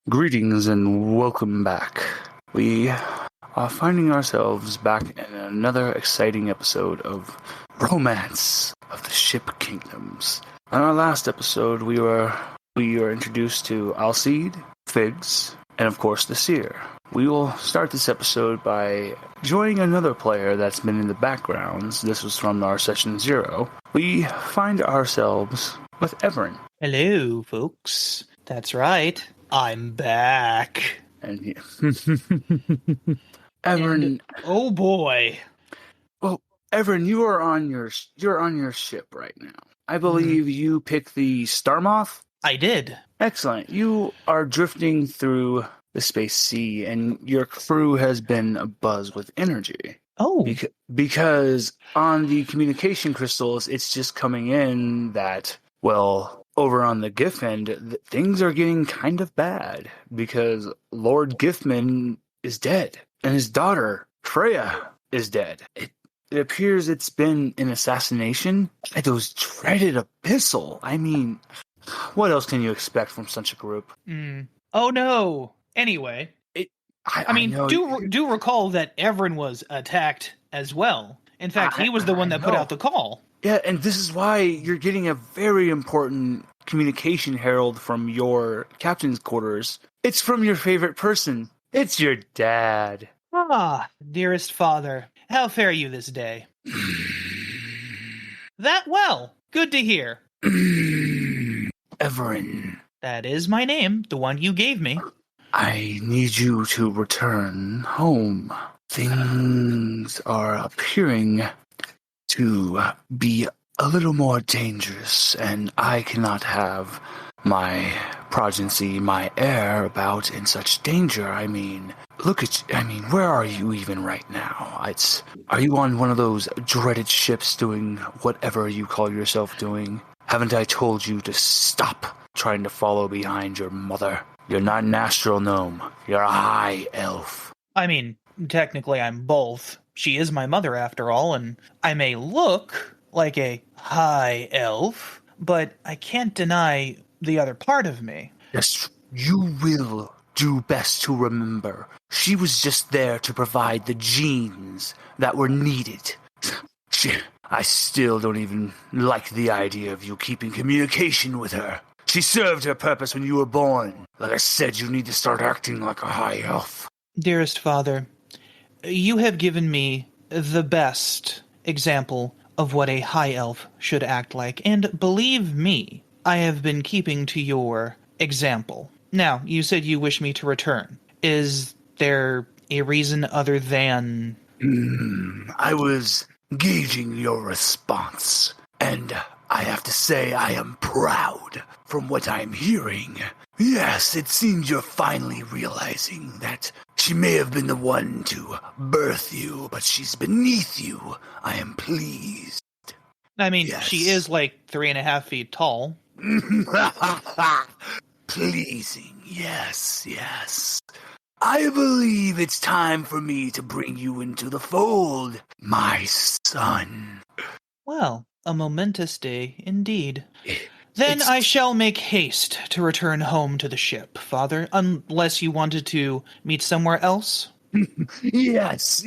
Greetings and welcome back. We are finding ourselves back in another exciting episode of Romance of the Ship Kingdoms. On our last episode, we were introduced to Alcide, Figs, and of course the Seer. We will start this episode by joining another player that's been in the backgrounds. This was from our session 0. We find ourselves with Evern. Hello, folks. That's right. I'm back. And Evern, oh boy. well, Evern, you're on your ship right now. I believe you picked the Starmoth. I did. Excellent. You are drifting through the space sea, and your crew has been abuzz with energy. Oh. Because on the communication crystals, it's just coming in that, well, over on the Gifnd, things are getting kind of bad because Lord Gifnd is dead and his daughter, Treyya, is dead. It appears it's been an assassination by those dreaded Abyssal. I mean, what else can you expect from such a group? Oh no. Anyway, I mean, do recall that Evern was attacked as well. In fact, he was the one that put out the call. Yeah, and this is why you're getting a very important communication herald from your captain's quarters. It's from your favorite person. It's your dad. Ah, dearest father, how fare you this day? That well. Good to hear. Evern. That is my name, the one you gave me. I need you to return home. Things are appearing to be a little more dangerous, and I cannot have my progeny, my heir, about in such danger. I mean, where are you even right now? Are you on one of those dreaded ships doing whatever you call yourself doing? Haven't I told you to stop trying to follow behind your mother? You're not an astral gnome. You're a high elf. I mean, technically I'm both. She is my mother after all, and I may look like a high elf, but I can't deny the other part of me. Yes, you will do best to remember. She was just there to provide the genes that were needed. I still don't even like the idea of you keeping communication with her. She served her purpose when you were born. Like I said, you need to start acting like a high elf. Dearest father, you have given me the best example of what a high elf should act like, and believe me, I have been keeping to your example. Now, you said you wish me to return. Is there a reason other than... I was gauging your response, and I have to say I am proud from what I'm hearing. Yes, it seems you're finally realizing that she may have been the one to birth you, but she's beneath you. I am pleased. I mean, yes. She is like 3.5 feet tall. Pleasing, yes. I believe it's time for me to bring you into the fold, my son. Well, a momentous day indeed. Then I shall make haste to return home to the ship, father, unless you wanted to meet somewhere else? Yes,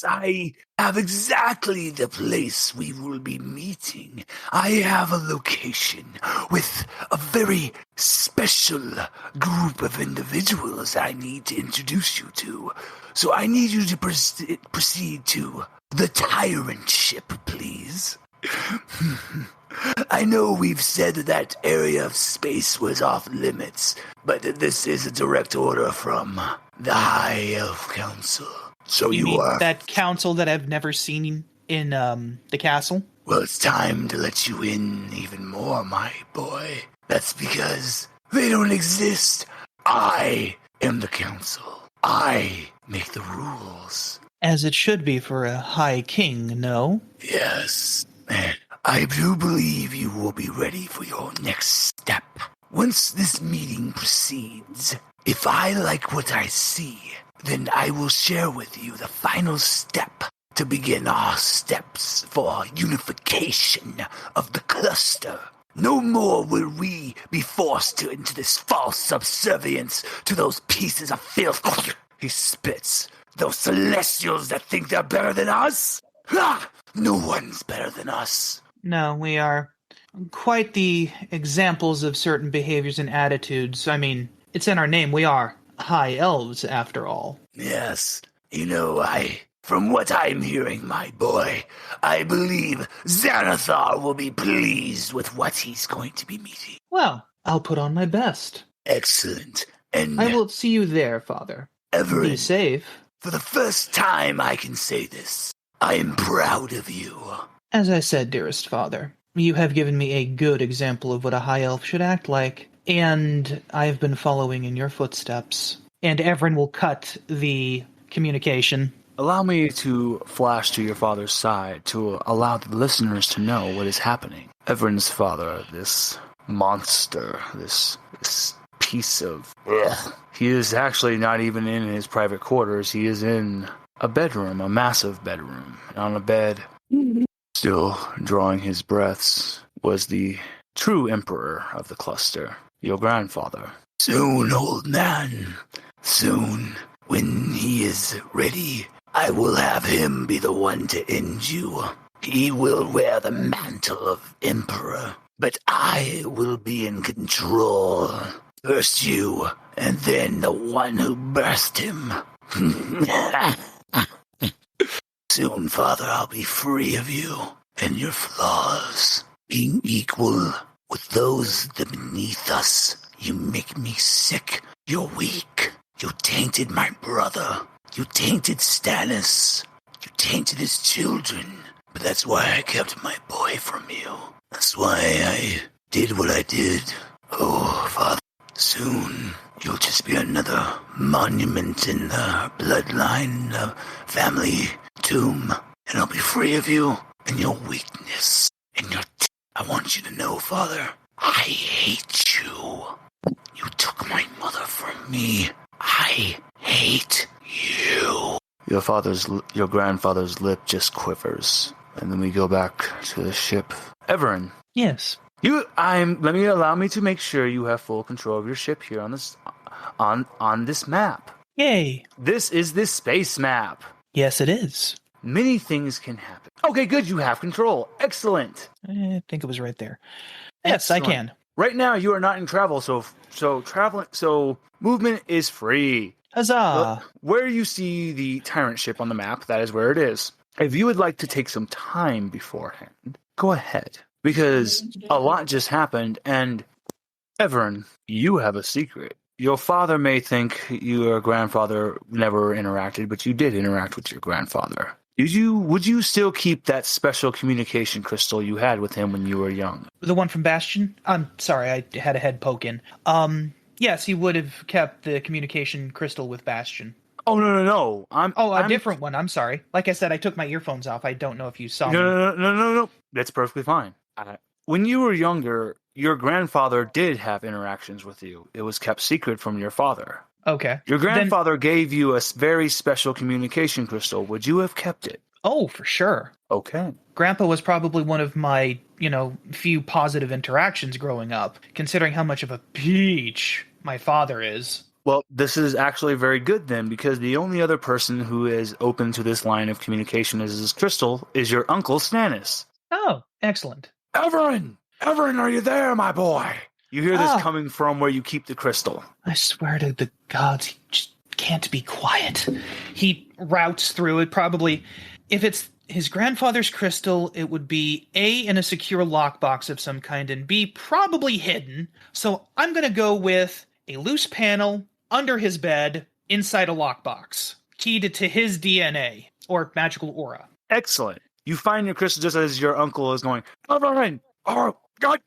I have exactly the place we will be meeting. I have a location with a very special group of individuals I need to introduce you to. So I need you to proceed to the Tyrant ship, please. I know we've said that area of space was off limits, but this is a direct order from the High Elf Council. So you mean are that council that I've never seen in the castle? Well, it's time to let you in even more, my boy. That's because they don't exist. I am the council. I make the rules. As it should be for a high king, no? Yes. I do believe you will be ready for your next step. Once this meeting proceeds, if I like what I see, then I will share with you the final step to begin our steps for unification of the cluster. No more will we be forced into this false subservience to those pieces of filth. He spits. Those celestials that think they're better than us? Ha! No one's better than us. No, we are quite the examples of certain behaviors and attitudes. I mean, it's in our name. We are high elves, after all. Yes. From what I'm hearing, my boy, I believe Xanathar will be pleased with what he's going to be meeting. Well, I'll put on my best. Excellent. And I will see you there, Father. Evern, Be safe. For the first time I can say this, I am proud of you. As I said, dearest Father, you have given me a good example of what a high elf should act like, and I have been following in your footsteps. And Evern will cut the communication. Allow me to flash to your father's side to allow the listeners to know what is happening. Evern's father, this monster, this piece of... Ugh. He is actually not even in his private quarters. He is in a bedroom, a massive bedroom. And on a bed, still drawing his breaths, was the true emperor of the cluster, your grandfather. Soon, old man. Soon, when he is ready, I will have him be the one to end you. He will wear the mantle of emperor, but I will be in control. First you, and then the one who birthed him. Soon, Father, I'll be free of you and your flaws. Being equal with those that beneath us, you make me sick. You're weak. You tainted my brother. You tainted Stannis. You tainted his children. But that's why I kept my boy from you. That's why I did what I did. Oh, Father, soon you'll just be another monument in the bloodline, the family tomb. And I'll be free of you and your weakness and your... I want you to know, Father, I hate you. You took my mother from me. I hate you. Your grandfather's lip just quivers, and then we go back to the ship. Evern. Yes. Allow me to make sure you have full control of your ship here on this map. Yay. This is the space map. Yes, it is. Many things can happen. Okay, good. You have control. Excellent. I think it was right there. Yes, Excellent. I can. Right now, you are not in travel, so movement is free. Huzzah! Where you see the tyrant ship on the map, that is where it is. If you would like to take some time beforehand, go ahead. Because a lot just happened, and Evern, you have a secret. Your father may think your grandfather never interacted, but you did interact with your grandfather. Would you still keep that special communication crystal you had with him when you were young? The one from Bastion? I'm sorry, I had a head poke in. Yes, he would have kept the communication crystal with Bastion. Oh, no. A different one. I'm sorry. Like I said, I took my earphones off. I don't know if you saw me. No. That's perfectly fine. When you were younger, your grandfather did have interactions with you. It was kept secret from your father. Okay. Your grandfather gave you a very special communication crystal. Would you have kept it? Oh, for sure. Okay. Grandpa was probably one of my, few positive interactions growing up, considering how much of a peach my father is. Well, this is actually very good then, because the only other person who is open to this line of communication as this crystal is your uncle Stannis. Oh, excellent. Evern, are you there, my boy? You hear this coming from where you keep the crystal. I swear to the gods, he just can't be quiet. He routes through it, probably. If it's his grandfather's crystal, it would be A, in a secure lockbox of some kind, and B, probably hidden. So I'm going to go with a loose panel under his bed inside a lockbox, keyed to his DNA or magical aura. Excellent. You find your crystal just as your uncle is going, Evern, oh, God,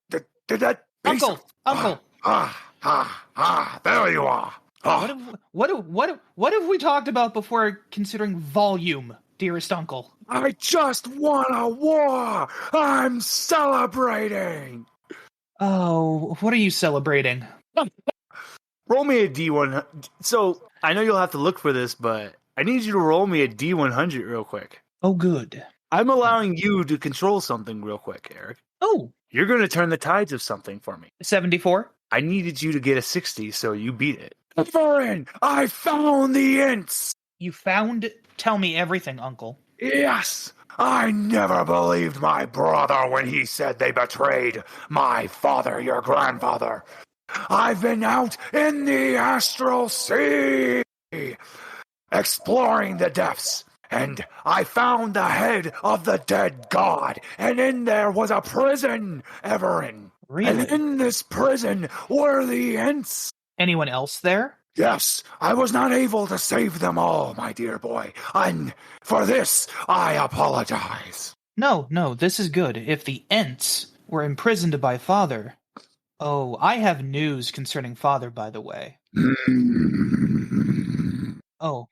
did that... Uncle! There you are. What have we talked about before considering volume, dearest uncle? I just won a war. I'm celebrating. Oh, what are you celebrating? Roll me a D100. So, I know you'll have to look for this, but I need you to roll me a D100 real quick. Oh, good. I'm allowing you to control something real quick, Eric. Oh, You're going to turn the tides of something for me. 74. I needed you to get a 60, so you beat it. Evern, I found the ints! You found... Tell me everything, Uncle. Yes! I never believed my brother when he said they betrayed my father, your grandfather. I've been out in the astral sea, exploring the depths, and I found the head of the dead god, and in there was a prison, Evern. Really? And in this prison were the Ents. Anyone else there? Yes, I was not able to save them all, my dear boy, and for this I apologize. No, this is good. If the Ents were imprisoned by Father... Oh, I have news concerning Father, by the way. Oh,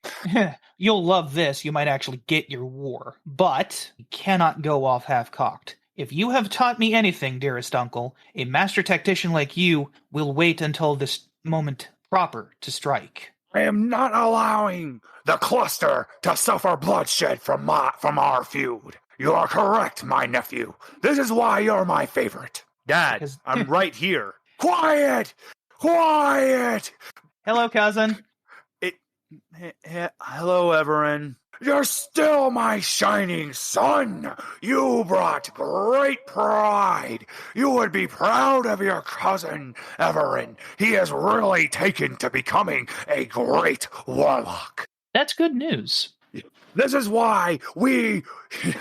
you'll love this. You might actually get your war. But you cannot go off half-cocked. If you have taught me anything, dearest uncle, a master tactician like you will wait until this moment proper to strike. I am not allowing the cluster to suffer bloodshed from our feud. You are correct, my nephew. This is why you're my favorite. Dad, I'm right here. Quiet! Quiet! Hello, cousin. Hello, Evern. You're still my shining sun. You brought great pride. You would be proud of your cousin, Evern. He has really taken to becoming a great warlock. That's good news. This is why we,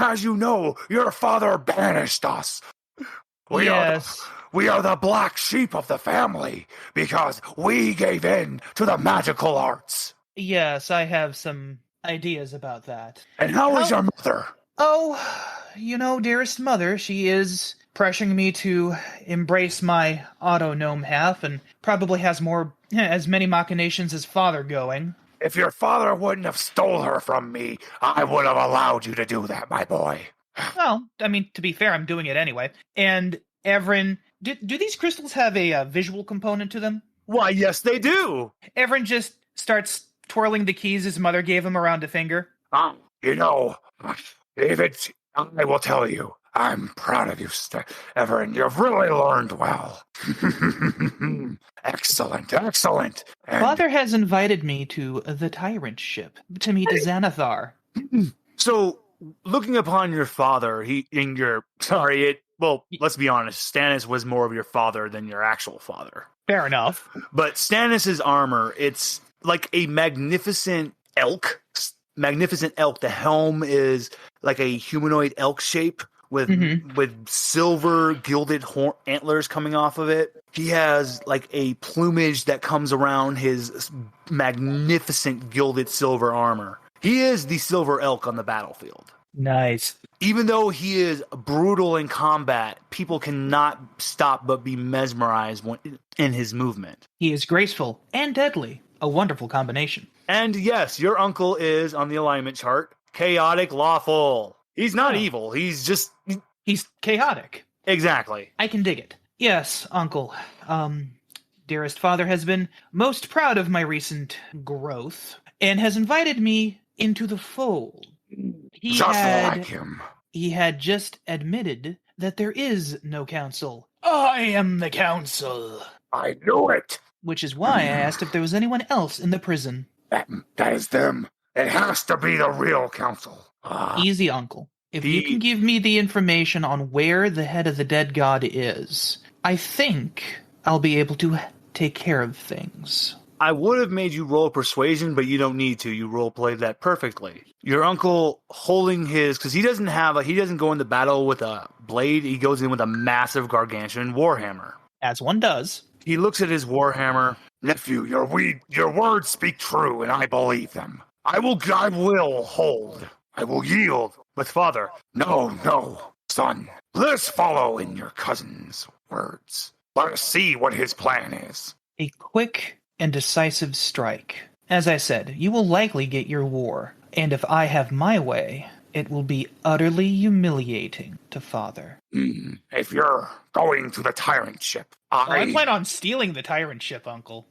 as you know, your father banished us. We are the black sheep of the family because we gave in to the magical arts. Yes, I have some ideas about that. And how is your mother? Oh, dearest mother, she is pressuring me to embrace my auto-gnome half and probably has as many machinations as Father going. If your father wouldn't have stole her from me, I would have allowed you to do that, my boy. Well, I mean, to be fair, I'm doing it anyway. And Evern, do these crystals have a visual component to them? Why, yes, they do. Evern just starts twirling the keys his mother gave him around a finger. David, I will tell you, I'm proud of you, Evern. You've really learned well. Excellent. And Father has invited me to the Tyrant ship to meet Xanathar. So, looking upon your father, let's be honest, Stannis was more of your father than your actual father. Fair enough. But Stannis' armor, it's like a magnificent elk. The helm is like a humanoid elk shape with silver gilded antlers coming off of it. He has like a plumage that comes around his magnificent gilded silver armor. He is the silver elk on the battlefield. Nice. Even though he is brutal in combat, people cannot stop but be mesmerized in his movement. He is graceful and deadly. A wonderful combination. And yes, your uncle is, on the alignment chart, chaotic lawful. He's not evil. He's chaotic. Exactly. I can dig it. Yes, uncle. Dearest father has been most proud of my recent growth and has invited me into the fold. Like him. He had just admitted that there is no council. I am the council. I knew it. Which is why I asked if there was anyone else in the prison. That is them. It has to be the real council. Easy, uncle. If you can give me the information on where the head of the dead god is, I think I'll be able to take care of things. I would have made you roll persuasion, but you don't need to. You role-played that perfectly. Your uncle holding because he doesn't go into battle with a blade. He goes in with a massive gargantuan warhammer. As one does. He looks at his warhammer. Nephew, your words speak true, and I believe them. I will hold. I will yield. But father, no, son. Let us follow in your cousin's words. Let us see what his plan is. A quick and decisive strike. As I said, you will likely get your war. And if I have my way, it will be utterly humiliating to father. If you're going to the tyrant ship, I plan on stealing the tyrant ship, uncle.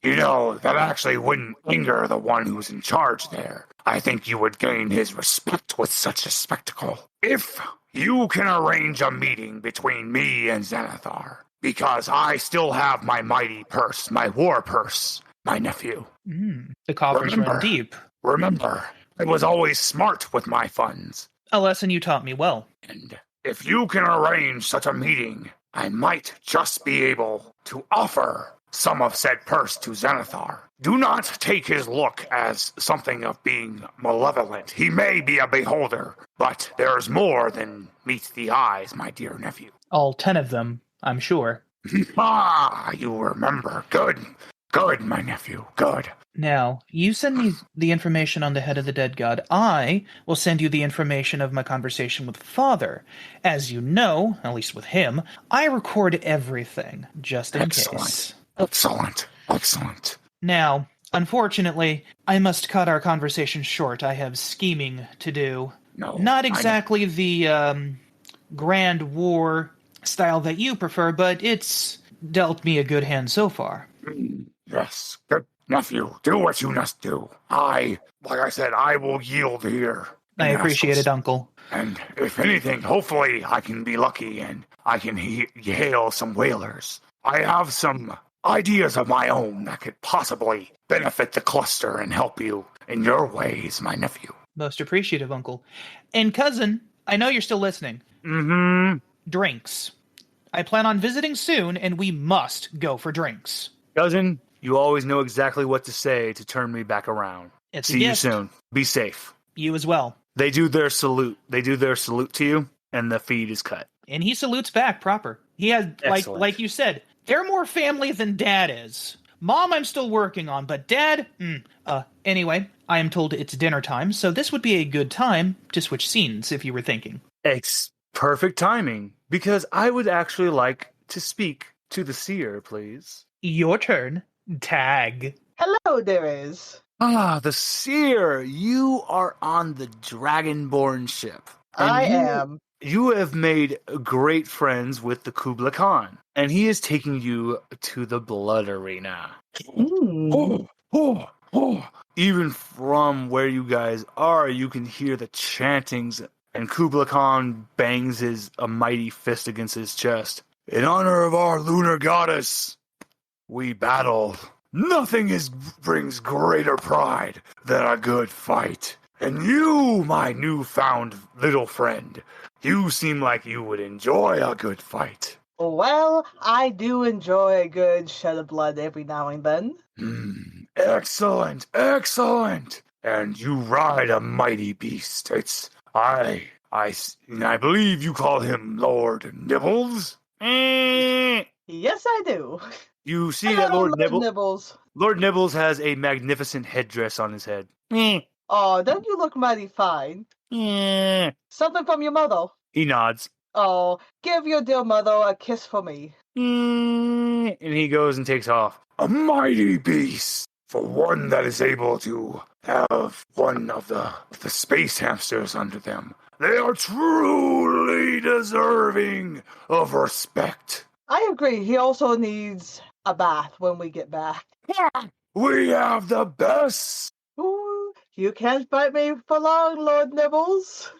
That actually wouldn't anger the one who's in charge there. I think you would gain his respect with such a spectacle. If you can arrange a meeting between me and Xanathar, because I still have my mighty purse, my war purse, my nephew. The coffers run deep. Remember, I was always smart with my funds. A lesson you taught me well. And if you can arrange such a meeting, I might just be able to offer some of said purse to Xanathar. Do not take his look as something of being malevolent. He may be a beholder, but there's more than meets the eyes, my dear nephew. All 10 of them, I'm sure. You remember. Good. Good, my nephew. Good. Now, you send me the information on the head of the dead god. I will send you the information of my conversation with Father. As you know, at least with him, I record everything, just in case. Excellent. Now, unfortunately, I must cut our conversation short. I have scheming to do. No, Not exactly the grand war style that you prefer, but it's dealt me a good hand so far. Yes, good nephew. Do what you must do. Like I said, I will yield here. I appreciate it, Uncle. And if anything, hopefully I can be lucky and I can hail some whalers. I have some ideas of my own that could possibly benefit the cluster and help you in your ways, my nephew. Most appreciative, Uncle. And cousin, I know you're still listening. Mm-hmm. Drinks. I plan on visiting soon, and we must go for drinks. Cousin, you always know exactly what to say to turn me back around. See you soon. Be safe. You as well. They do their salute. They do their salute to you, and the feed is cut. And he salutes back proper. He has, like you said, they're more family than Dad is. Mom, I'm still working on, but Dad, anyway, I am told it's dinner time, so this would be a good time to switch scenes, if you were thinking. It's perfect timing, because I would actually like to speak to the seer, please. Your turn. Tag. Hello, there is. The seer. You are on the Dragonborn ship. I am. You have made great friends with the Kubla Khan, and he is taking you to the Blood Arena. Even from where you guys are, you can hear the chantings, and Kubla Khan bangs a mighty fist against his chest. In honor of our lunar goddess, we battle. Nothing brings greater pride than a good fight. And you, my newfound little friend, you seem like you would enjoy a good fight. Well, I do enjoy a good shed of blood every now and then. Excellent. And you ride a mighty beast. I believe you call him Lord Nibbles? Yes, I do. You see that Lord Nibbles. Lord Nibbles has a magnificent headdress on his head. Oh, don't you look mighty fine? Something from your mother? He nods. Oh, give your dear mother a kiss for me. And he goes and takes off. A mighty beast, for one that is able to have one of the space hamsters under them. They are truly deserving of respect. I agree. He also needs a bath when we get back. We have the best. Ooh, you can't fight me for long, Lord Nibbles.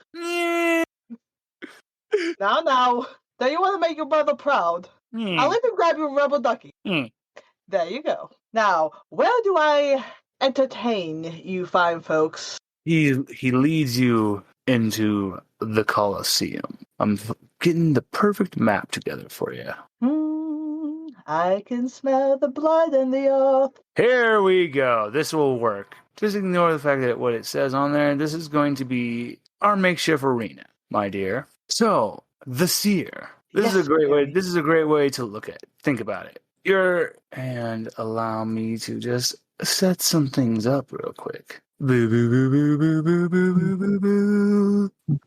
Now. Do you want to make your brother proud? I'll even grab your rubber ducky. There you go. Now, where do I entertain you fine folks? He leads you into the Colosseum. I'm getting the perfect map together for you. I can smell the blood in the earth. Here we go. This will work. Just ignore the fact that what it says on there. This is going to be our makeshift arena, my dear. So, the seer. This is a great way. This is a great way to look at it. Think about it. And allow me to just set some things up real quick. Boo, boo, boo, boo, boo, boo, boo, boo, boo, boo.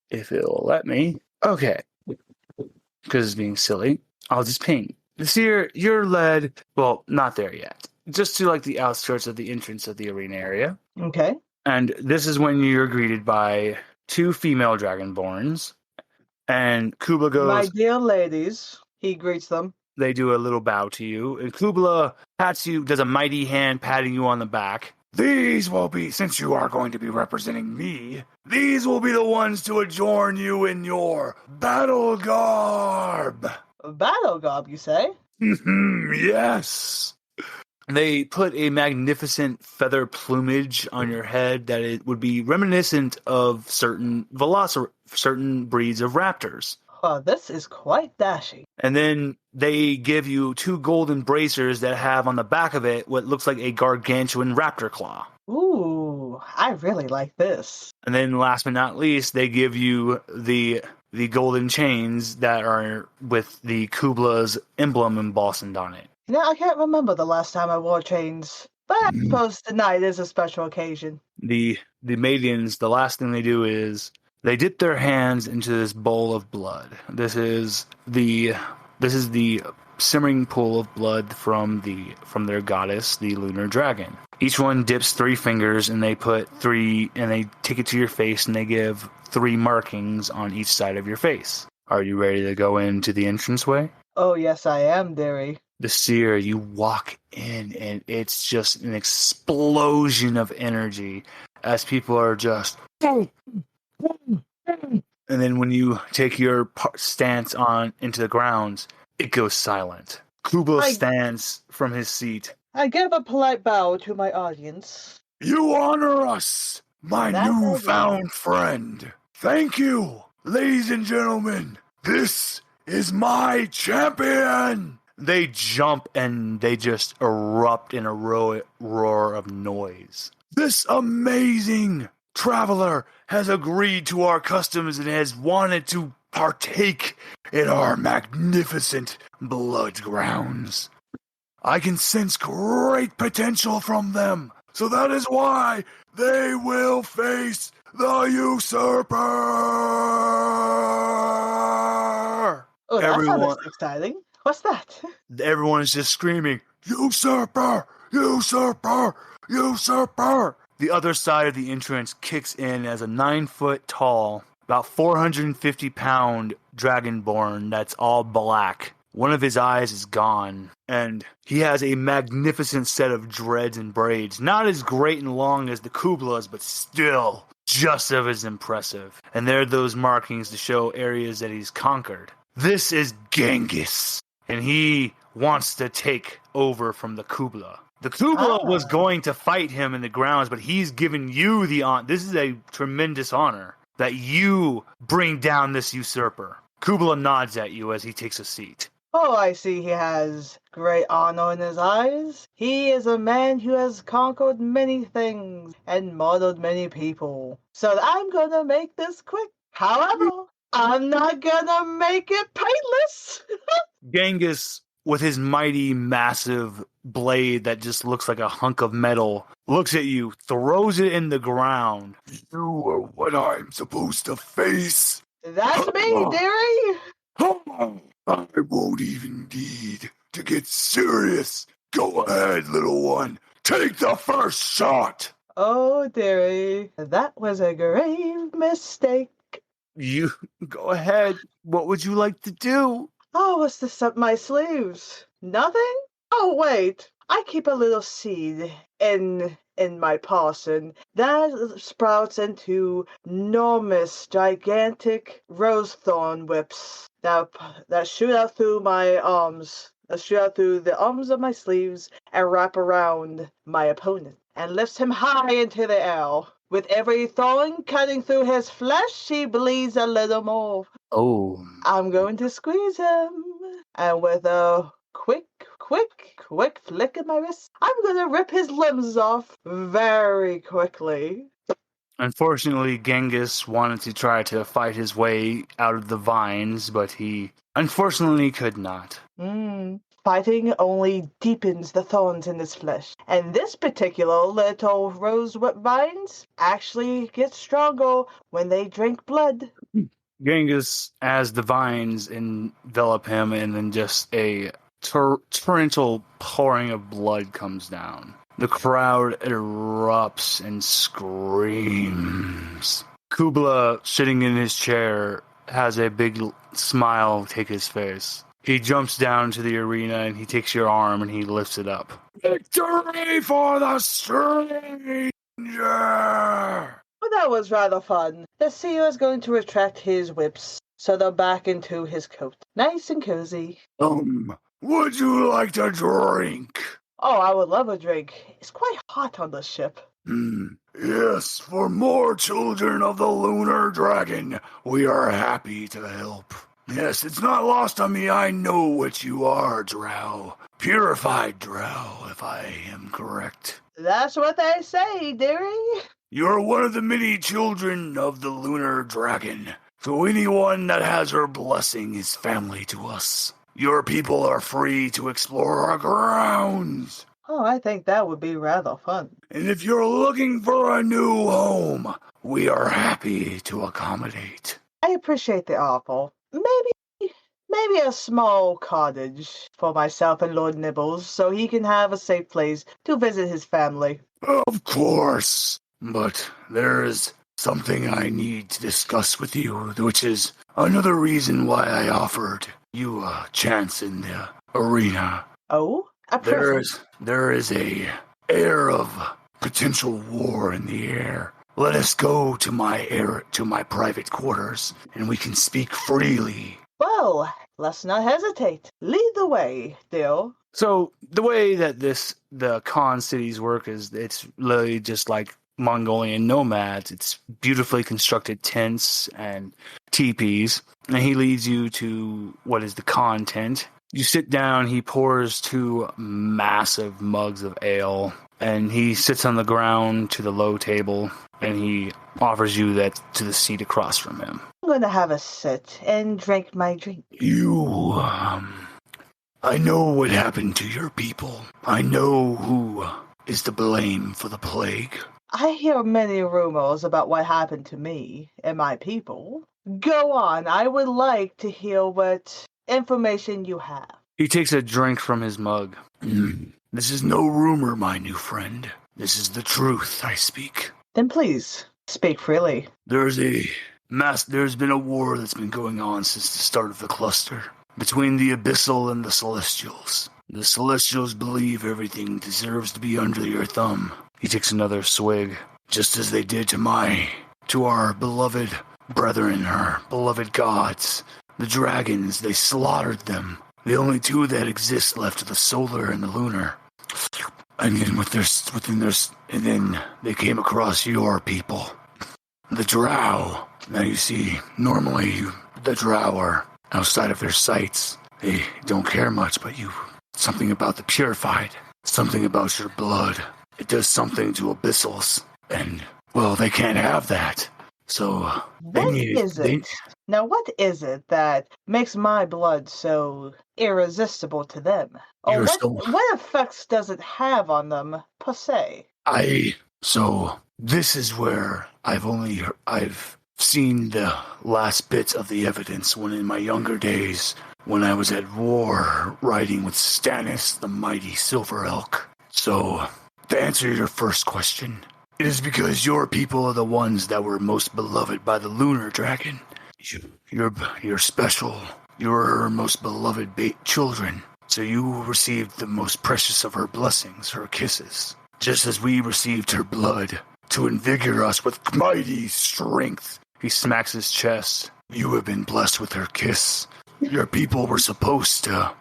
If it'll let me. Okay. Because it's being silly, I'll just ping. The seer, you're led, well, not there yet. Just to like the outskirts of the entrance of the arena area. Okay. And this is when you're greeted by 2 female dragonborns. And Kubla goes, my dear ladies, he greets them. They do a little bow to you. And Kubla pats you, does a mighty hand patting you on the back. These will be, since you are going to be representing me, these will be the ones to adorn you in your battle garb. Battle garb, you say? Yes. They put a magnificent feather plumage on your head that it would be reminiscent of certain breeds of raptors. Oh, this is quite dashing. And then they give you 2 golden bracers that have on the back of it what looks like a gargantuan raptor claw. Ooh, I really like this. And then last but not least, they give you the golden chains that are with the Kubla's emblem embossed on it. You know, I can't remember the last time I wore chains, but I suppose tonight is a special occasion. The maidens, the last thing they do is they dip their hands into this bowl of blood. This is the simmering pool of blood from their goddess, the lunar dragon. Each one dips 3 fingers, and they put 3, and they take it to your face, and they give 3 markings on each side of your face. Are you ready to go into the entranceway? Oh, yes, I am, dearie. The seer, you walk in, and it's just an explosion of energy as people are just... And then when you take your stance on into the grounds, it goes silent. Kubla stands from his seat. I give a polite bow to my audience. You honor us, my newfound friend. Thank you, ladies and gentlemen. This is my champion. They jump and they just erupt in a roar of noise. This amazing traveler has agreed to our customs and has wanted to partake in our magnificent blood grounds. I can sense great potential from them, so that is why they will face the usurper. Oh, that sounds exciting. What's that? Everyone is just screaming, "Usurper! Usurper! Usurper!" The other side of the entrance kicks in as a 9-foot-tall, about 450-pound dragonborn that's all black. One of his eyes is gone, and he has a magnificent set of dreads and braids. Not as great and long as the Kublas, but still just as impressive. And there are those markings to show areas that he's conquered. This is Genghis, and he wants to take over from the Kubla. The Kubla was going to fight him in the grounds, but he's given you the honor. This is a tremendous honor that you bring down this usurper. Kubla nods at you as he takes a seat. Oh, I see he has great honor in his eyes. He is a man who has conquered many things and murdered many people. So I'm gonna make this quick. However, I'm not gonna make it painless. Genghis, with his mighty, massive blade that just looks like a hunk of metal, looks at you, throws it in the ground. You are what I'm supposed to face. That's me, dearie. I won't even need to get serious. Go ahead, little one. Take the first shot. Oh, dearie, that was a grave mistake. You go ahead. What would you like to do? Oh, what's this up my sleeves? Nothing? Oh, wait. I keep a little seed in my parson that sprouts into enormous, gigantic rose thorn whips that shoot out through my arms, that shoot out through the arms of my sleeves and wrap around my opponent and lifts him high into the air. With every thorn cutting through his flesh, he bleeds a little more. Oh. I'm going to squeeze him, and with a quick flick of my wrist, I'm going to rip his limbs off very quickly. Unfortunately, Genghis wanted to try to fight his way out of the vines, but he unfortunately could not. Fighting only deepens the thorns in his flesh, and this particular little rosewhip vines actually get stronger when they drink blood. Genghis, as the vines envelop him, and then just a torrential pouring of blood comes down. The crowd erupts and screams. Kubla, sitting in his chair, has a big smile take his face. He jumps down to the arena and he takes your arm and he lifts it up. Victory for the stranger! Well, that was rather fun. The seer is going to retract his whips, so they're back into his coat. Nice and cozy. Would you like to drink? Oh, I would love a drink. It's quite hot on the ship. Yes, for more children of the lunar dragon, we are happy to help. Yes, it's not lost on me, I know what you are, drow. Purified drow, if I am correct. That's what they say, dearie. You're one of the many children of the lunar dragon, so anyone that has her blessing is family to us. Your people are free to explore our grounds. Oh, I think that would be rather fun. And if you're looking for a new home, we are happy to accommodate. I appreciate the offer. Maybe a small cottage for myself and Lord Nibbles, so he can have a safe place to visit his family. Of course, but there is something I need to discuss with you, which is another reason why I offered you a chance in the arena. Oh? There is a air of potential war in the air. Let us go to my private quarters, and we can speak freely. Well, let's not hesitate. Lead the way, Dill. So the way that the Khan cities work is it's literally just like Mongolian nomads. It's beautifully constructed tents and teepees, and he leads you to what is the Khan tent. You sit down, he pours 2 massive mugs of ale, and he sits on the ground to the low table, and he offers you that to the seat across from him. I'm going to have a sit and drink my drink. I know what happened to your people. I know who is to blame for the plague. I hear many rumors about what happened to me and my people. Go on, I would like to hear what information you have. He takes a drink from his mug. This is no rumor, my new friend. This is the truth I speak. Then please, speak freely. There's been a war that's been going on since the start of the cluster, between the Abyssal and the Celestials. The Celestials believe everything deserves to be under your thumb. He takes another swig, just as they did to our beloved brethren, our beloved gods. The dragons, they slaughtered them. The only 2 that exist left are the solar and the lunar. And then they came across your people, the drow. Now you see, normally the drow are outside of their sights. They don't care much, but something about the purified, something about your blood. It does something to abyssals, and, well, they can't have that. So, What is it that makes my blood so irresistible to them? Or what effects does it have on them, per se? So, this is where I've seen the last bits of the evidence when in my younger days, when I was at war riding with Stannis, the mighty Silver Elk. So, to answer your first question, it is because your people are the ones that were most beloved by the lunar dragon. You're special. You're her most beloved children. So you received the most precious of her blessings, her kisses. Just as we received her blood to invigorate us with mighty strength. He smacks his chest. You have been blessed with her kiss. Your people were supposed to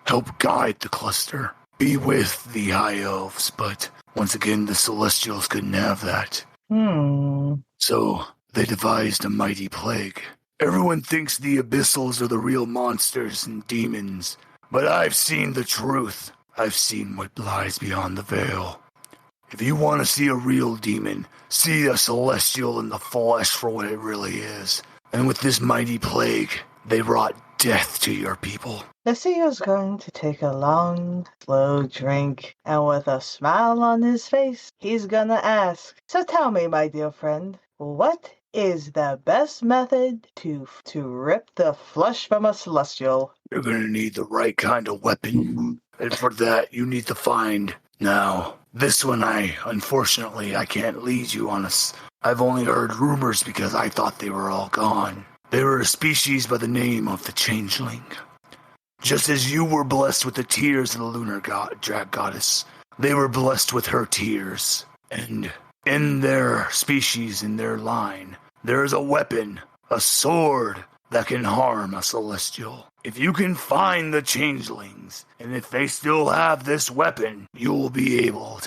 help guide the cluster. Be with the high elves, but once again, the Celestials couldn't have that. So, they devised a mighty plague. Everyone thinks the Abyssals are the real monsters and demons, but I've seen the truth. I've seen what lies beyond the veil. If you want to see a real demon, see a Celestial in the flesh for what it really is. And with this mighty plague, they brought death to your people. The seer's going to take a long, slow drink, and with a smile on his face, he's gonna ask, so tell me, my dear friend, what is the best method to rip the flesh from a Celestial? You're gonna need the right kind of weapon, and for that, you need to find... Now, this one unfortunately, I can't lead you on I've only heard rumors because I thought they were all gone. They were a species by the name of the Changeling. just as you were blessed with the tears of the lunar goddess, they were blessed with her tears. And in their species, in their line, there is a weapon, a sword, that can harm a celestial. If you can find the changelings, and if they still have this weapon, you will be able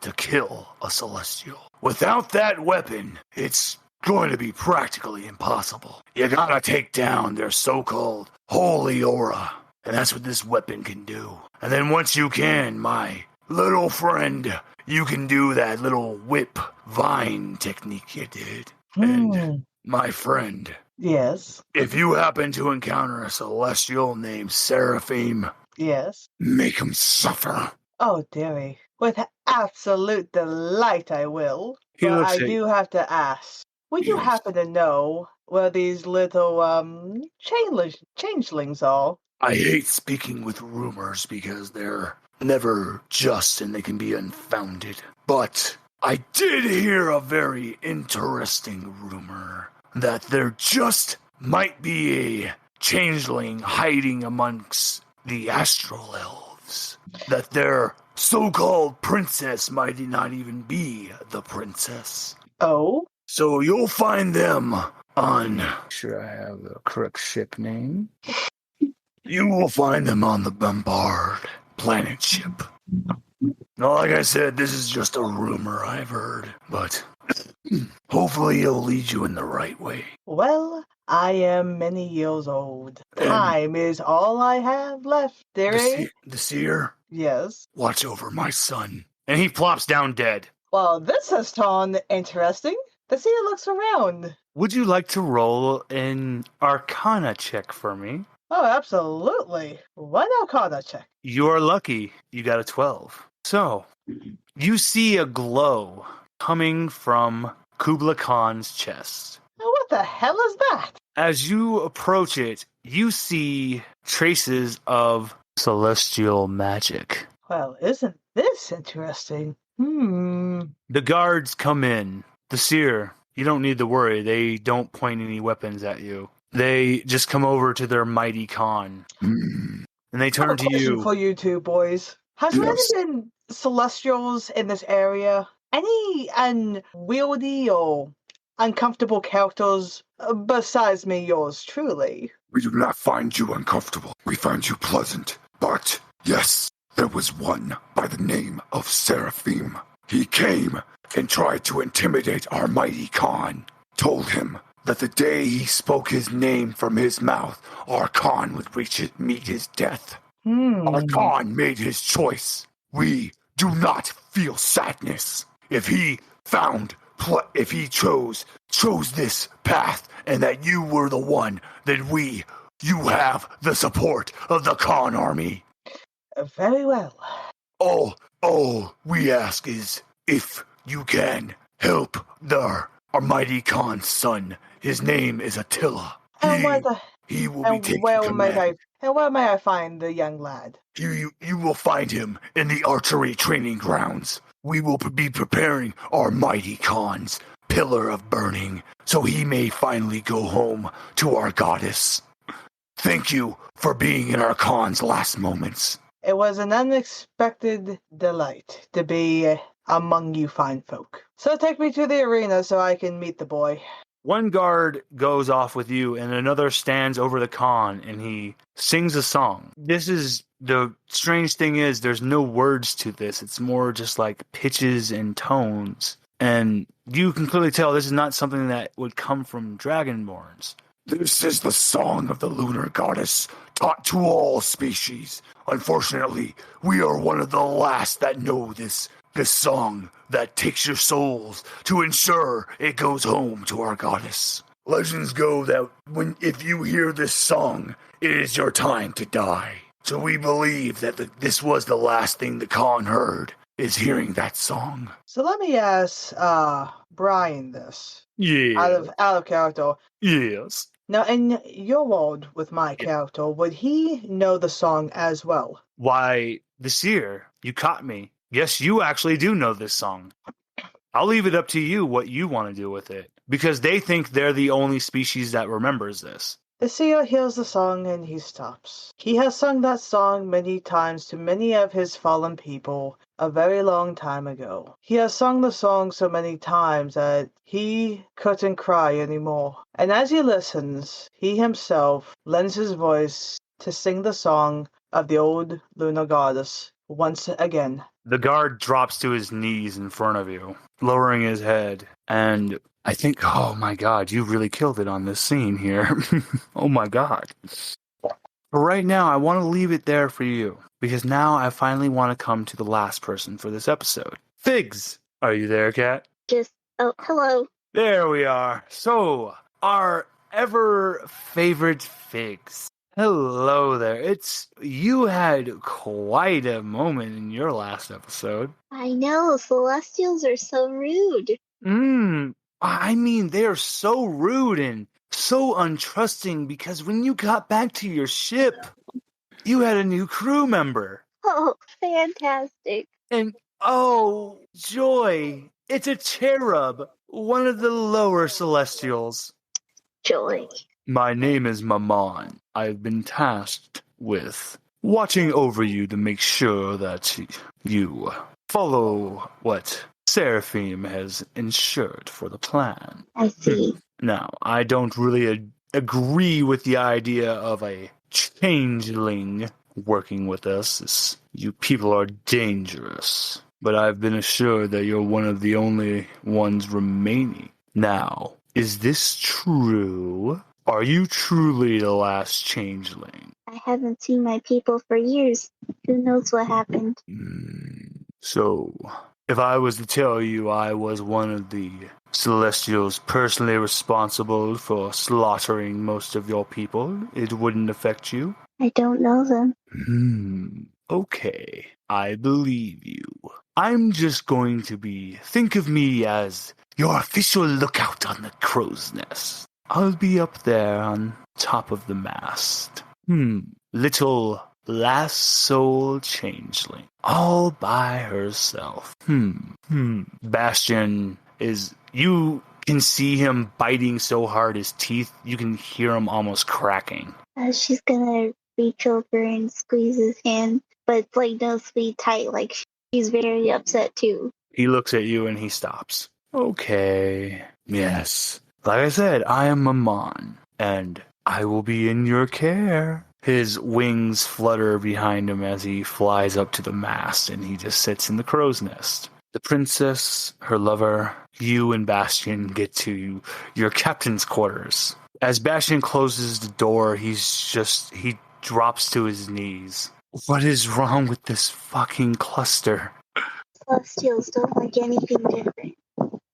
to kill a celestial. Without that weapon, it's going to be practically impossible. You gotta take down their so-called holy aura, and that's what this weapon can do. And then once you can, my little friend, you can do that little whip vine technique you did. And my friend, Yes. if you happen to encounter a celestial named Seraphim, Yes. make him suffer. Oh, dearie. With absolute delight I will. He But looks I at do have to ask, would you Yes. happen to know where these little changelings are? I hate speaking with rumors because they're never just and they can be unfounded. But I did hear a very interesting rumor that there just might be a changeling hiding amongst the astral elves. That their so-called princess might not even be the princess. Oh? So you'll find them on... Sure I have the correct ship name. You will find them on the Bombard planet ship. Now, like I said, this is just a rumor I've heard, but hopefully it'll lead you in the right way. Well, I am many years old. Time is all I have left, dearie. The seer, Yes. watch over my son. And he plops down dead. Well, this has turned interesting. The seer looks around. Would you like to roll an Arcana check for me? Oh, absolutely. What Arcana check? You're lucky. You got a 12. So, you see a glow coming from Kubla Khan's chest. Now, what the hell is that? As you approach it, you see traces of celestial magic. Well, isn't this interesting? The guards come in. The seer, you don't need to worry. They don't point any weapons at you. They just come over to their mighty Khan. And they turn to you. For you two boys. Has there any been celestials in this area? Any unwieldy or uncomfortable characters besides me, yours truly? We do not find you uncomfortable. We find you pleasant. But, yes, there was one by the name of Seraphim. He came and tried to intimidate our mighty Khan. Told him that the day he spoke his name from his mouth, our Khan would meet his death. Our Khan made his choice. We do not feel sadness. If he chose this path, and that you were the one, then you have the support of the Khan army. Very well. All we ask is if you can help our mighty Khan's son. His name is Attila. He will be taking command. Where may I find the young lad? You will find him in the archery training grounds. We will be preparing our mighty Khan's pillar of burning, so he may finally go home to our goddess. Thank you for being in our Khan's last moments. It was an unexpected delight to be among you fine folk. So take me to the arena so I can meet the boy. One guard goes off with you, and another stands over the Khan, and he sings a song. The strange thing is, there's no words to this. It's more just like pitches and tones. And you can clearly tell this is not something that would come from Dragonborns. This is the song of the lunar goddess, taught to all species. Unfortunately, we are one of the last that know this song that takes your souls to ensure it goes home to our goddess. Legends go that if you hear this song, it is your time to die. So we believe that this was the last thing the Khan heard, is hearing that song. So let me ask Brian this. Yeah. Out of character. Yes. Now, in your world with my character, would he know the song as well? Why, the seer, you caught me. Yes, you actually do know this song. I'll leave it up to you what you want to do with it. Because they think they're the only species that remembers this. The seer hears the song and he stops. He has sung that song many times to many of his fallen people a very long time ago. He has sung the song so many times that he couldn't cry anymore. And as he listens, he himself lends his voice to sing the song of the old lunar goddess once again. The guard drops to his knees in front of you, lowering his head, and I think, oh my god, you really killed it on this scene here. Oh my god. But right now, I want to leave it there for you, because now I finally want to come to the last person for this episode. Figs! Are you there, Kat? Hello. There we are. So, our ever-favorite Figs. Hello there. You had quite a moment in your last episode. I know, Celestials are so rude. I mean, they are so rude and so untrusting because when you got back to your ship, you had a new crew member. Oh, fantastic. And, oh, joy, it's a cherub, one of the lower Celestials. Joy. My name is Maman. I've been tasked with watching over you to make sure that you follow what Seraphim has ensured for the plan. I see. Now, I don't really agree with the idea of a changeling working with us. You people are dangerous. But I've been assured that you're one of the only ones remaining. Now, is this true? Are you truly the last changeling? I haven't seen my people for years. Who knows what happened? So, if I was to tell you I was one of the Celestials personally responsible for slaughtering most of your people, it wouldn't affect you? I don't know them. Okay, I believe you. I'm just going to think of me as your official lookout on the crow's nest. I'll be up there on top of the mast. Little last soul changeling. All by herself. Bastion you can see him biting so hard his teeth, you can hear him almost cracking. She's gonna reach over and squeeze his hand, but it's no sweet tight, she's very upset too. He looks at you and he stops. Okay. Yes. Like I said, I am Maman, and I will be in your care. His wings flutter behind him as he flies up to the mast, and he just sits in the crow's nest. The princess, her lover, you and Bastion get to your captain's quarters. As Bastion closes the door, he drops to his knees. What is wrong with this fucking cluster? Celestials don't like anything different.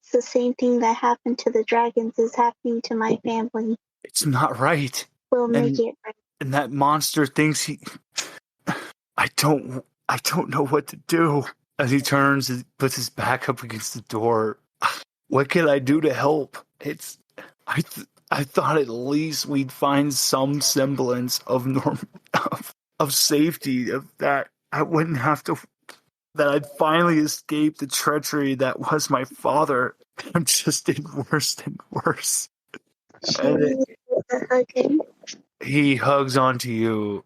It's the same thing that happened to the dragons is happening to my family. It's not right. We'll make it right. And that monster thinks I don't know what to do. As he turns and puts his back up against the door. What can I do to help? I thought at least we'd find some semblance of of safety, of that I wouldn't have to, that I'd finally escape the treachery that was my father. I'm just in worse and worse. He hugs onto you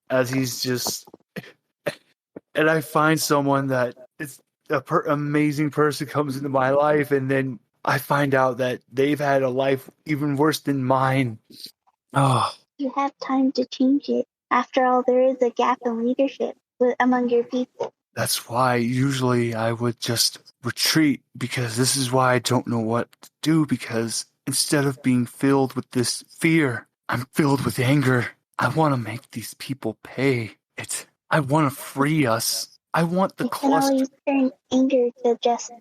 as he's just, and I find someone that is amazing person comes into my life, and then I find out that they've had a life even worse than mine. Oh. You have time to change it. After all, there is a gap in leadership among your people. That's why usually I would just retreat, because this is why I don't know what to do, because instead of being filled with this fear, I'm filled with anger. I want to make these people pay. I want to free us. I want the cluster. You can always turn anger to just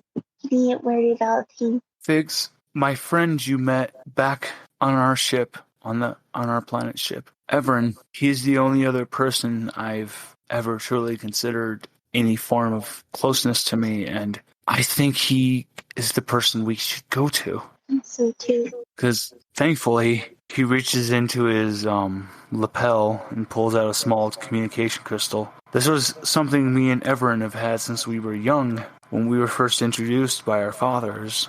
keeping it where it all team. Figs, my friend you met back on our ship, on our planet ship, Evern, he's the only other person I've ever truly considered any form of closeness to me, and I think he is the person we should go to. So too. Because thankfully, he reaches into his lapel and pulls out a small communication crystal. This was something me and Evern have had since we were young, when we were first introduced by our fathers.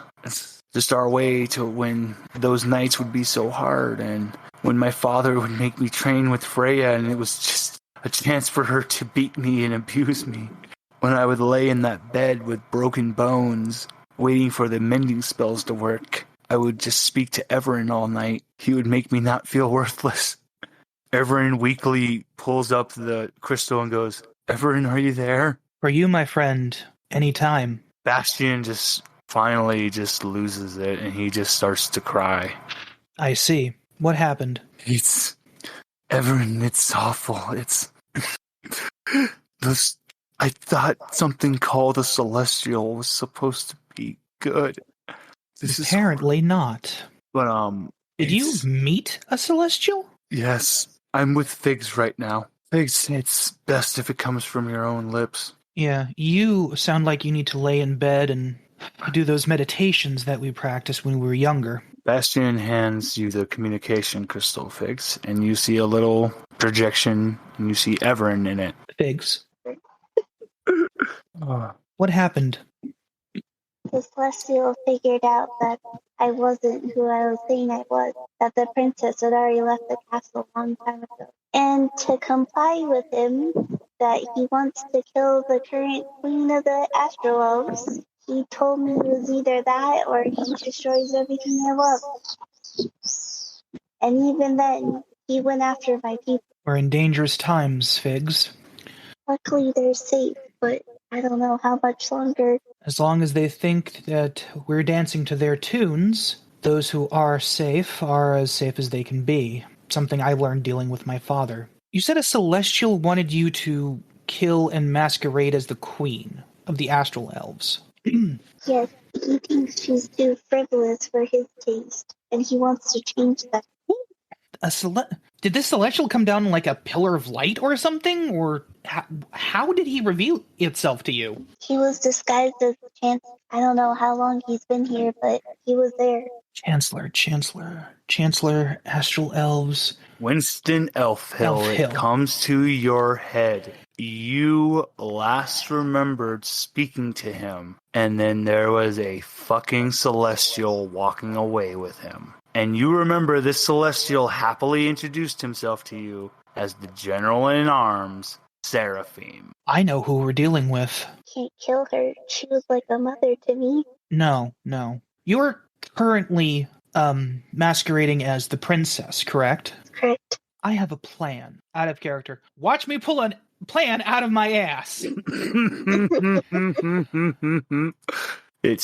just our way to when those nights would be so hard, and when my father would make me train with Treyya, and it was just a chance for her to beat me and abuse me. When I would lay in that bed with broken bones, waiting for the mending spells to work, I would just speak to Evern all night. He would make me not feel worthless. Evern weakly pulls up the crystal and goes, Evern, are you there? For you, my friend, any time. Bastion just finally just loses it, and he just starts to cry. I see. What happened? It's... Evern, it's awful. It's... I thought something called a Celestial was supposed to be good. Apparently not. But, Did you meet a Celestial? Yes, I'm with Figs right now. Figs, it's best if it comes from your own lips. Yeah, you sound like you need to lay in bed and do those meditations that we practiced when we were younger. Bastion hands you the communication crystal, Figs, and you see a little projection, and you see Evern in it. Figs. What happened? The Celestial figured out that I wasn't who I was saying I was, that the princess had already left the castle a long time ago. And to comply with him, that he wants to kill the current queen of the Astral Elves, he told me it was either that or he destroys everything I love. And even then, he went after my people. We're in dangerous times, Figs. Luckily, they're safe, but I don't know how much longer. As long as they think that we're dancing to their tunes, those who are as safe as they can be. Something I learned dealing with my father. You said a Celestial wanted you to kill and masquerade as the queen of the Astral Elves. Yes, he thinks she's too frivolous for his taste, and he wants to change that. Did this Celestial come down like a pillar of light or something? Or how did he reveal itself to you? He was disguised as a chancellor. I don't know how long he's been here, but he was there. Chancellor, Astral Elves. Winston Elfhill, it comes to your head. You last remembered speaking to him, and then there was a fucking Celestial walking away with him. And you remember this Celestial happily introduced himself to you as the General-in-Arms, Seraphim. I know who we're dealing with. Can't kill her. She was like a mother to me. No. You're currently masquerading as the princess, correct? Correct. I have a plan. Out of character. Watch me pull a plan out of my ass.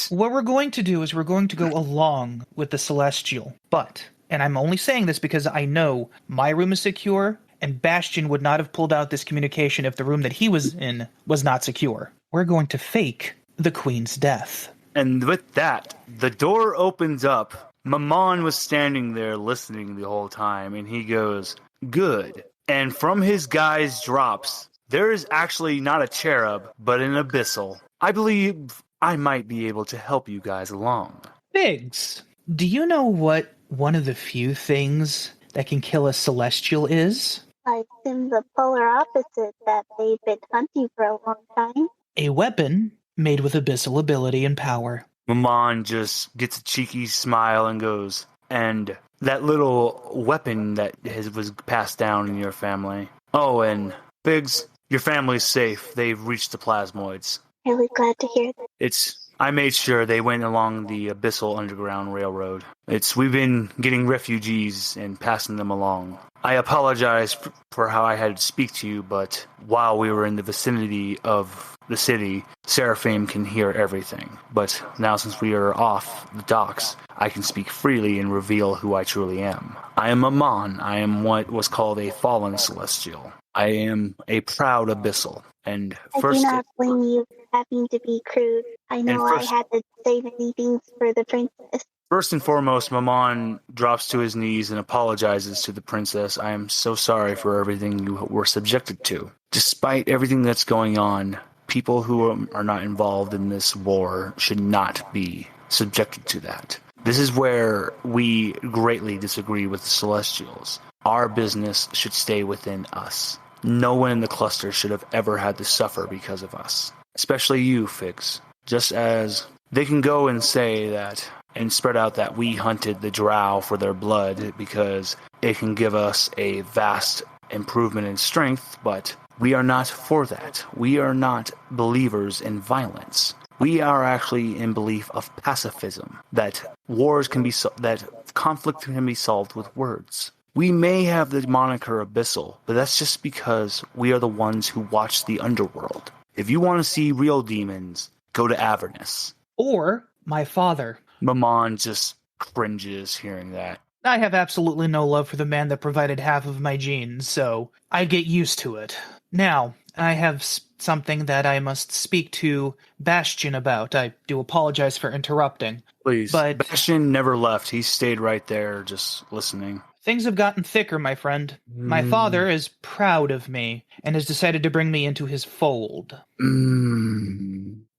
What we're going to do is we're going to go along with the Celestial. But, and I'm only saying this because I know my room is secure, and Bastion would not have pulled out this communication if the room that he was in was not secure. We're going to fake the queen's death. And with that, the door opens up. Mammon was standing there listening the whole time, and he goes, "Good." And from his guise drops, there is actually not a cherub, but an abyssal. I believe I might be able to help you guys along. Biggs, do you know what one of the few things that can kill a Celestial is? I assume the polar opposite that they've been hunting for a long time. A weapon made with abyssal ability and power. Mammon just gets a cheeky smile and goes, "And that little weapon that was passed down in your family. Oh, and Biggs, your family's safe. They've reached the plasmoids." Really glad to hear that. I made sure they went along the Abyssal Underground Railroad. We've been getting refugees and passing them along. I apologize for how I had to speak to you, but while we were in the vicinity of the city, Seraphim can hear everything. But now since we are off the docks, I can speak freely and reveal who I truly am. I am Mammon. I am what was called a fallen celestial. I am a proud abyssal. And I do not blame you for having to be crude. I know I had to say many things for the princess. First and foremost, Mammon drops to his knees and apologizes to the princess. I am so sorry for everything you were subjected to. Despite everything that's going on, people who are not involved in this war should not be subjected to that. This is where we greatly disagree with the Celestials. Our business should stay within us. No one in the cluster should have ever had to suffer because of us. Especially you, Fix. Just as they can go and say that and spread out that we hunted the drow for their blood because it can give us a vast improvement in strength, but we are not for that. We are not believers in violence. We are actually in belief of pacifism, that that conflict can be solved with words. We may have the moniker Abyssal, but that's just because we are the ones who watch the underworld. If you want to see real demons, go to Avernus. Or my father. Maman just cringes hearing that. I have absolutely no love for the man that provided half of my genes, so I get used to it. Now, I have something that I must speak to Bastion about. I do apologize for interrupting. Please. But Bastion never left. He stayed right there just listening. Things have gotten thicker, my friend. My father is proud of me and has decided to bring me into his fold.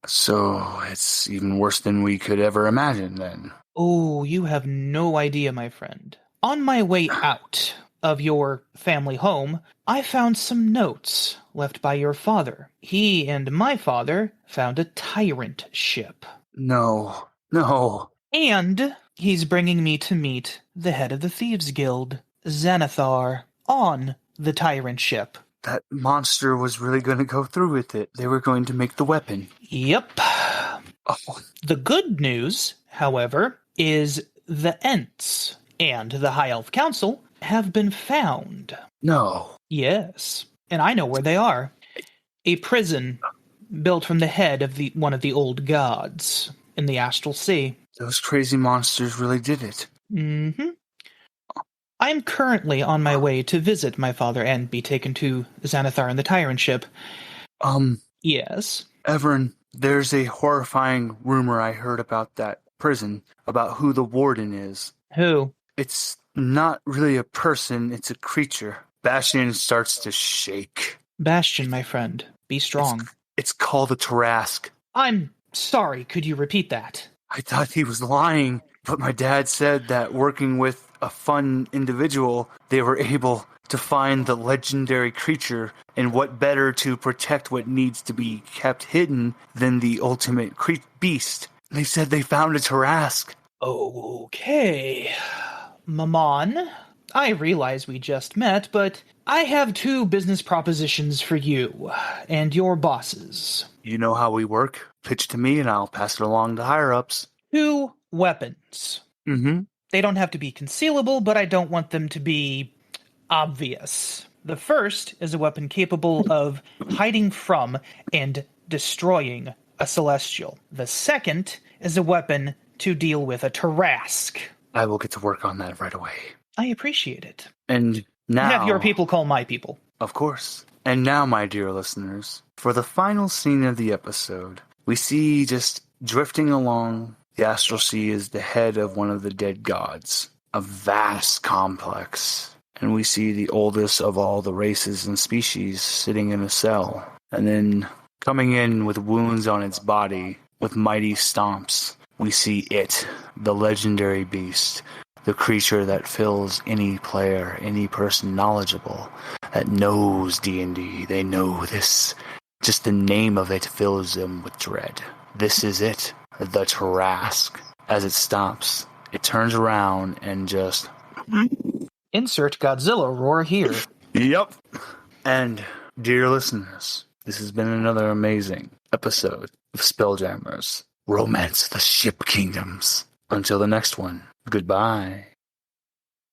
So it's even worse than we could ever imagine then. Oh, you have no idea, my friend. On my way out of your family home, I found some notes left by your father. He and my father found a tyrant ship. No. And he's bringing me to meet the head of the Thieves Guild, Xanathar, on the tyrant ship. That monster was really going to go through with it. They were going to make the weapon. Yep. Oh. The good news, however, is the Ents and the High Elf Council have been found. No. Yes, and I know where they are. A prison built from the head of one of the old gods in the Astral Sea. Those crazy monsters really did it. Mm-hmm. I am currently on my way to visit my father and be taken to Xanathar and the Tyrant ship. Yes? Evern, there's a horrifying rumor I heard about that prison, about who the warden is. Who? It's not really a person, it's a creature. Bastion starts to shake. Bastion, my friend. Be strong. It's called a Tarask. I'm sorry, could you repeat that? I thought he was lying, but my dad said that working with a fun individual, they were able to find the legendary creature, and what better to protect what needs to be kept hidden than the ultimate beast. They said they found a Tarask. Okay. Maman, I realize we just met, but I have 2 business propositions for you and your bosses. You know how we work. Pitch to me and I'll pass it along to higher-ups. 2 weapons. Mm-hmm. They don't have to be concealable, but I don't want them to be obvious. The first is a weapon capable of hiding from and destroying a celestial. The second is a weapon to deal with a Tarask. I will get to work on that right away. I appreciate it. And now... Have your people call my people. Of course. And now, my dear listeners, for the final scene of the episode, we see just drifting along the Astral Sea is the head of one of the dead gods. A vast complex. And we see the oldest of all the races and species sitting in a cell. And then coming in with wounds on its body, with mighty stomps, we see it, the legendary beast, the creature that fills any player, any person knowledgeable, that knows D&D. They know this. Just the name of it fills them with dread. This is it, the Tarask. As it stops, it turns around and just... Insert Godzilla roar here. Yep. And, dear listeners, this has been another amazing episode of Spelljammers. Romance the Ship Kingdoms. Until the next one, goodbye.